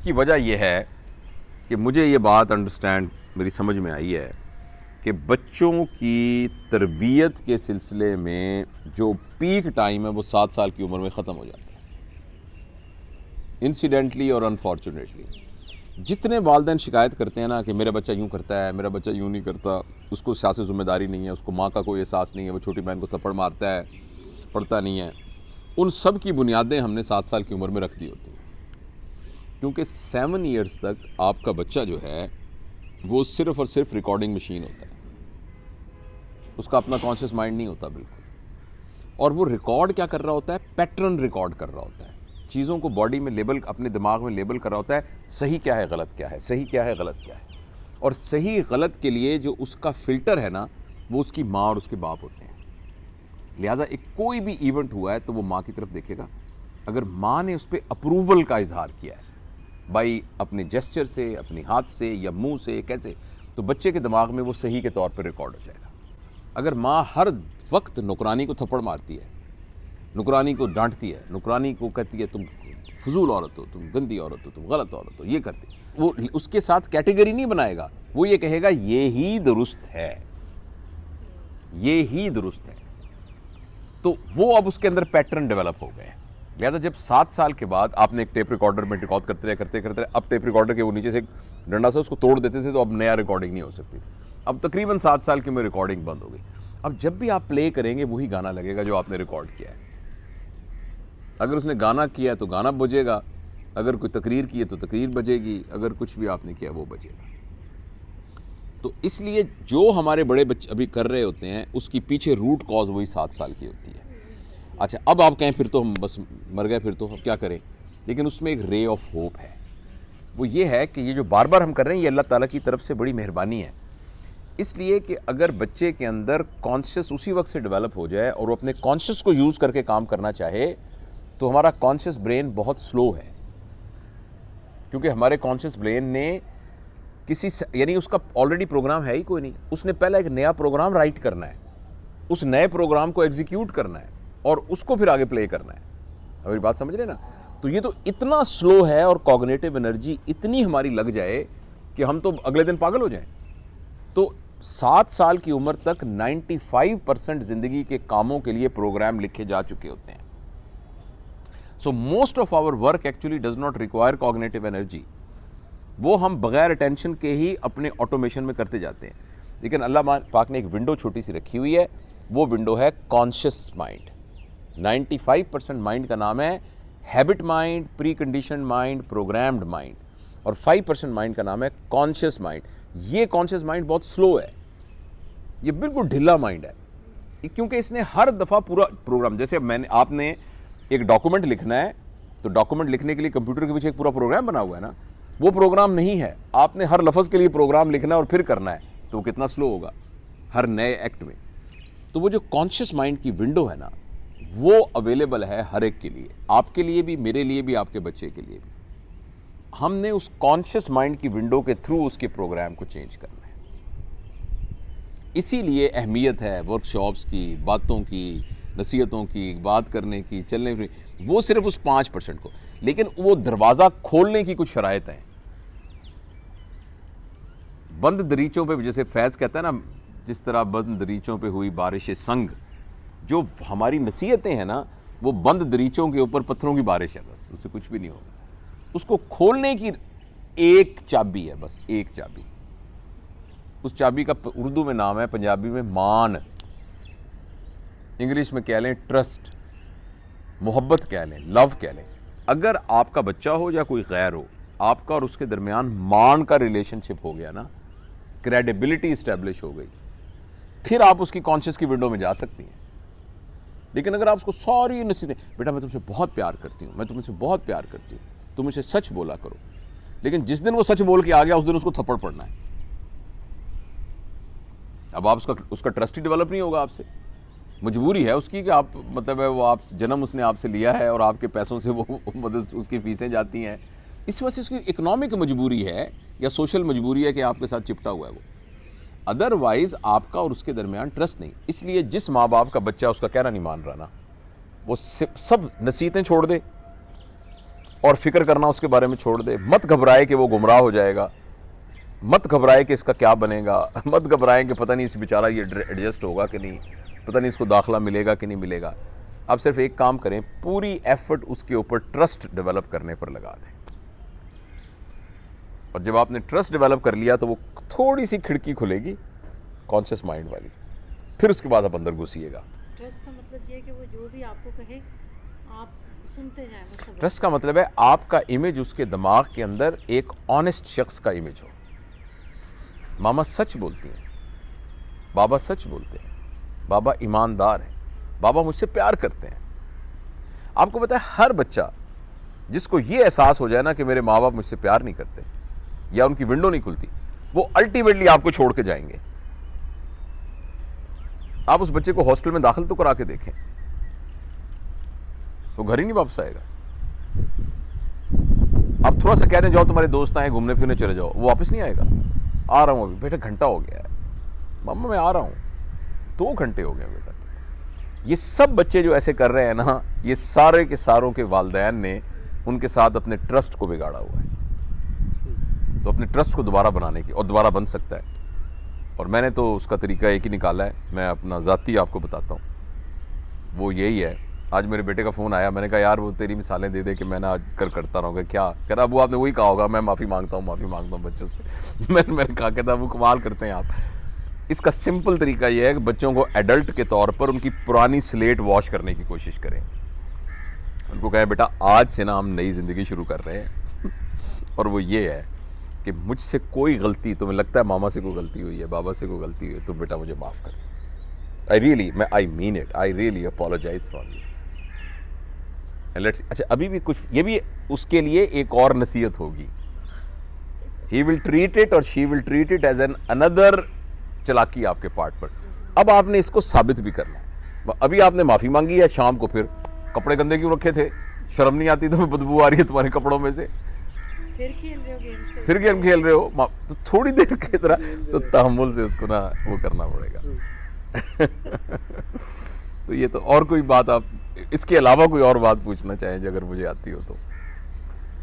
کی وجہ یہ ہے کہ مجھے یہ بات انڈرسٹینڈ میری سمجھ میں آئی ہے کہ بچوں کی تربیت کے سلسلے میں جو پیک ٹائم ہے وہ 7 سال کی عمر میں ختم ہو جاتا ہے انسیڈنٹلی اور انفارچونیٹلی. جتنے والدین شکایت کرتے ہیں نا کہ میرا بچہ یوں کرتا ہے، میرا بچہ یوں نہیں کرتا، اس کو سیاسی ذمہ داری نہیں ہے، اس کو ماں کا کوئی احساس نہیں ہے، وہ چھوٹی بہن کو تھپڑ مارتا ہے، پڑھتا نہیں ہے، ان سب کی بنیادیں ہم نے 7 سال کی عمر میں رکھ دی ہوتی ہیں. کیونکہ 7 ایئرز تک آپ کا بچہ جو ہے وہ صرف اور صرف ریکارڈنگ مشین ہوتا ہے، اس کا اپنا کانشیس مائنڈ نہیں ہوتا بالکل. اور وہ ریکارڈ کیا کر رہا ہوتا ہے؟ پیٹرن ریکارڈ کر رہا ہوتا ہے، چیزوں کو باڈی میں لیبل، اپنے دماغ میں لیبل کر رہا ہوتا ہے، صحیح کیا ہے، غلط کیا ہے، صحیح کیا ہے، غلط کیا ہے. اور صحیح غلط کے لیے جو اس کا فلٹر ہے نا وہ اس کی ماں اور اس کے باپ ہوتے ہیں. لہٰذا ایک کوئی بھی ایونٹ ہوا ہے تو وہ ماں کی طرف دیکھے گا. اگر ماں نے اس پہ اپروول کا اظہار کیا ہے بھائی اپنے جیسچر سے، اپنے ہاتھ سے یا منہ سے، کیسے، تو بچے کے دماغ میں وہ صحیح کے طور پر ریکارڈ ہو جائے گا. اگر ماں ہر وقت نوکرانی کو تھپڑ مارتی ہے، نوکرانی کو ڈانٹتی ہے، نوکرانی کو کہتی ہے تم فضول عورت ہو، تم گندی عورت ہو، تم غلط عورت ہو، یہ کرتی، وہ اس کے ساتھ کیٹیگری نہیں بنائے گا، وہ یہ کہے گا یہی درست ہے، یہی درست ہے. تو وہ اب اس کے اندر پیٹرن ڈیولپ ہو گئے. لہٰذا جب 7 سال کے بعد آپ نے ایک ٹیپ ریکارڈر میں ریکارڈ کرتے رہے، اب ٹیپ ریکارڈر کے وہ نیچے سے ایک ڈنڈا سے اس کو توڑ دیتے تھے تو اب نیا ریکارڈنگ نہیں ہو سکتی تھی. اب تقریباً 7 سال کی میں ریکارڈنگ بند ہو گئی. اب جب بھی آپ پلے کریں گے وہی گانا لگے گا جو آپ نے ریکارڈ کیا ہے. اگر اس نے گانا کیا ہے تو گانا بجے گا، اگر کوئی تقریر کی ہے تو تقریر بجے گی، اگر کچھ بھی آپ نے کیا وہ بجے گا. تو اس لیے جو ہمارے بڑے بچے ابھی کر رہے ہوتے ہیں اس کی پیچھے روٹ کاز وہی 7 سال کی ہوتی ہے. اچھا اب آپ کہیں پھر تو ہم بس مر گئے، پھر تو ہم کیا کریں؟ لیکن اس میں ایک رے آف ہوپ ہے. وہ یہ ہے کہ یہ جو بار بار ہم کر رہے ہیں یہ اللہ تعالیٰ کی طرف سے بڑی مہربانی ہے. اس لیے کہ اگر بچے کے اندر کانشیس اسی وقت سے ڈیولپ ہو جائے اور وہ اپنے کانشیس کو یوز کر کے کام کرنا چاہے تو ہمارا کانشیس برین بہت سلو ہے. کیونکہ ہمارے کانشیس برین نے یعنی اس کا آلریڈی پروگرام ہے ہی کوئی نہیں، اس نے پہلے ایک نیا پروگرام رائٹ کرنا ہے، اس نئے پروگرام کو ایگزیکیوٹ کرنا ہے اور اس کو پھر آگے پلے کرنا ہے. ہماری بات سمجھ رہے نا؟ تو یہ تو اتنا سلو ہے اور کوگنیٹو انرجی اتنی ہماری لگ جائے کہ ہم تو اگلے دن پاگل ہو جائیں. تو 7 سال کی عمر تک 95% زندگی کے کاموں کے لیے پروگرام لکھے جا چکے ہوتے ہیں. So most of our work actually does not require cognitive energy. وہ ہم بغیر اٹینشن کے ہی اپنے آٹومیشن میں کرتے جاتے ہیں. لیکن اللہ پاک نے ایک ونڈو چھوٹی سی رکھی ہوئی ہے، وہ ونڈو ہے کانشیس مائنڈ. 95% مائنڈ کا نام ہے ہیبٹ مائنڈ، پری کنڈیشنڈ مائنڈ، پروگرامڈ مائنڈ، اور 5% مائنڈ کا نام ہے کانشیس مائنڈ. یہ کانشیس مائنڈ بہت سلو ہے، یہ بالکل ڈھلا مائنڈ ہے، کیونکہ اس نے ہر دفعہ پورا پروگرام، جیسے آپ نے ایک ڈاکومنٹ لکھنا ہے تو ڈاکومنٹ لکھنے کے لیے کمپیوٹر کے پیچھے ایک پورا پروگرام بنا ہوا ہے نا، وہ پروگرام نہیں ہے. آپ نے ہر لفظ کے لیے پروگرام لکھنا ہے اور پھر کرنا ہے، تو وہ کتنا سلو ہوگا ہر نئے ایکٹ میں. تو وہ جو کانشیس مائنڈ کی ونڈو ہے نا وہ اویلیبل ہے ہر ایک کے لیے، آپ کے لیے بھی، میرے لیے بھی، آپ کے بچے کے لیے بھی. ہم نے اس کانشیس مائنڈ کی ونڈو کے تھرو اس کے پروگرام کو چینج کرنا ہے. اسی لیے اہمیت ہے ورک شاپس کی، باتوں کی، نصیحتوں کی، بات کرنے کی، چلنے کی، وہ صرف اس 5% کو. لیکن وہ دروازہ کھولنے کی کچھ شرائط ہیں. بند دریچوں پہ، جیسے فیض کہتا ہے نا، جس طرح بند دریچوں پہ ہوئی بارش سنگ، جو ہماری نصیحتیں ہیں نا وہ بند دریچوں کے اوپر پتھروں کی بارش ہے، بس اس سے کچھ بھی نہیں ہوگا. اس کو کھولنے کی ایک چابی ہے، بس ایک چابی. اس چابی کا اردو میں نام ہے، پنجابی میں مان، انگلش میں کہہ لیں ٹرسٹ، محبت کہہ لیں، لو کہہ لیں. اگر آپ کا بچہ ہو یا کوئی غیر ہو، آپ کا اور اس کے درمیان مان کا ریلیشن شپ ہو گیا نا، کریڈیبلٹی اسٹیبلش ہو گئی، پھر آپ اس کی کانشیس کی ونڈو میں جا سکتی ہیں. لیکن اگر آپ اس کو ساری نصیحتیں، بیٹا میں تم سے بہت پیار کرتی ہوں، میں تم سے بہت پیار کرتی ہوں، تم مجھے سچ بولا کرو، لیکن جس دن وہ سچ بول کے آ گیا اس دن اس کو تھپڑ پڑنا ہے. اب آپ اس کا ٹرسٹ ہی ڈیولپ نہیں ہوگا آپ سے. مجبوری ہے اس کی کہ آپ، مطلب ہے وہ آپ جنم اس نے آپ سے لیا ہے اور آپ کے پیسوں سے وہ مدد اس کی فیسیں جاتی ہیں. اس وجہ سے اس کی اکنامک مجبوری ہے یا سوشل مجبوری ہے کہ آپ کے ساتھ چپٹا ہوا ہے وہ. ادروائز آپ کا اور اس کے درمیان ٹرسٹ نہیں. اس لیے جس ماں باپ کا بچہ اس کا کہنا نہیں مان رہا نا، وہ سب نصیحتیں چھوڑ دے اور فکر کرنا اس کے بارے میں چھوڑ دے. مت گھبرائے کہ وہ گمراہ ہو جائے گا, مت گھبرائے کہ اس کا کیا بنے گا, مت گھبرائیں کہ پتہ نہیں اس بیچارہ یہ ایڈجسٹ ہوگا کہ نہیں, پتہ نہیں اس کو داخلہ ملے گا کہ نہیں ملے گا. آپ صرف ایک کام کریں, پوری ایفرٹ اس کے اوپر ٹرسٹ ڈیولپ کرنے پر لگا دیں. اور جب آپ نے ٹرسٹ ڈیولپ کر لیا تو وہ تھوڑی سی کھڑکی کھلے گی کانشیس مائنڈ والی, پھر اس کے بعد آپ اندر گھسیے گا. ٹرسٹ کا مطلب یہ ہے کہ وہ جو بھی آپ کو کہے آپ سنتے جائیں. ٹرسٹ کا مطلب ہے آپ کا امیج اس کے دماغ کے اندر ایک آنیسٹ شخص کا امیج ہو. ماما سچ بولتی ہیں, بابا سچ بولتے ہیں, بابا ایماندار ہیں, بابا مجھ سے پیار کرتے ہیں. آپ کو پتہ ہے ہر بچہ جس کو یہ احساس ہو جائے نا کہ میرے ماں باپ مجھ سے پیار نہیں کرتے یا ان کی ونڈو نہیں کھلتی, وہ الٹیمیٹلی آپ کو چھوڑ کے جائیں گے. آپ اس بچے کو ہاسٹل میں داخل تو کرا کے دیکھیں, وہ گھر ہی نہیں واپس آئے گا. آپ تھوڑا سا کہہ دیں جاؤ تمہارے دوست آئے گھومنے پھرنے چلے جاؤ, وہ واپس نہیں آئے گا. آ رہا ہوں ابھی بیٹا, گھنٹہ ہو گیا ہے, ماما میں آ رہا ہوں, 2 گھنٹے ہو گئے بیٹا. یہ سب بچے جو ایسے کر رہے ہیں نا, یہ سارے کے ساروں کے والدین نے ان کے ساتھ اپنے ٹرسٹ کو بگاڑا ہوا ہے. تو اپنے ٹرسٹ کو دوبارہ بنانے کی, اور دوبارہ بن سکتا ہے. اور میں نے تو اس کا طریقہ ایک ہی نکالا ہے, میں اپنا ذاتی آپ کو بتاتا ہوں, وہ یہی ہے. آج میرے بیٹے کا فون آیا, میں نے کہا یار وہ تیری مثالیں دے دے کہ میں نے آج کل کرتا رہوں گا. کیا کہہ رہا ابو آپ نے وہی کہا ہوگا, میں معافی مانگتا ہوں بچوں سے. میں نے کہا کہتا ابو کمال کرتے ہیں آپ. اس کا سمپل طریقہ یہ ہے کہ بچوں کو ایڈلٹ کے طور پر ان کی پرانی سلیٹ واش کرنے کی کوشش کریں. ان کو کہیں بیٹا آج سے نا ہم نئی زندگی شروع کر رہے ہیں, اور وہ یہ ہے کہ مجھ سے کوئی غلطی, تمہیں لگتا ہے ماما سے کوئی غلطی ہوئی ہے, بابا سے کوئی غلطی ہوئی ہے, تو بیٹا مجھے معاف کر دیں. I mean it, I really apologize from you. اچھا ابھی بھی کچھ, یہ بھی اس کے لیے ایک اور نصیحت ہوگی. He will treat it or she will treat it as another چلاکی آپ کے پارٹ پر. اب آپ نے اس کو ثابت بھی کرنا ہے. ابھی آپ نے معافی مانگی ہے, شام کو پھر کپڑے گندے کیوں رکھے تھے, شرم نہیں آتی تمہیں, بدبو آ رہی ہے تمہارے کپڑوں میں سے, پھر گیم کھیل رہے ہو, تو تھوڑی دیر کی طرح تو تحمل سے اس کو نا وہ کرنا پڑے گا. تو یہ تو, اور کوئی بات آپ اس کے علاوہ کوئی اور بات پوچھنا چاہیں جو اگر مجھے آتی ہو تو.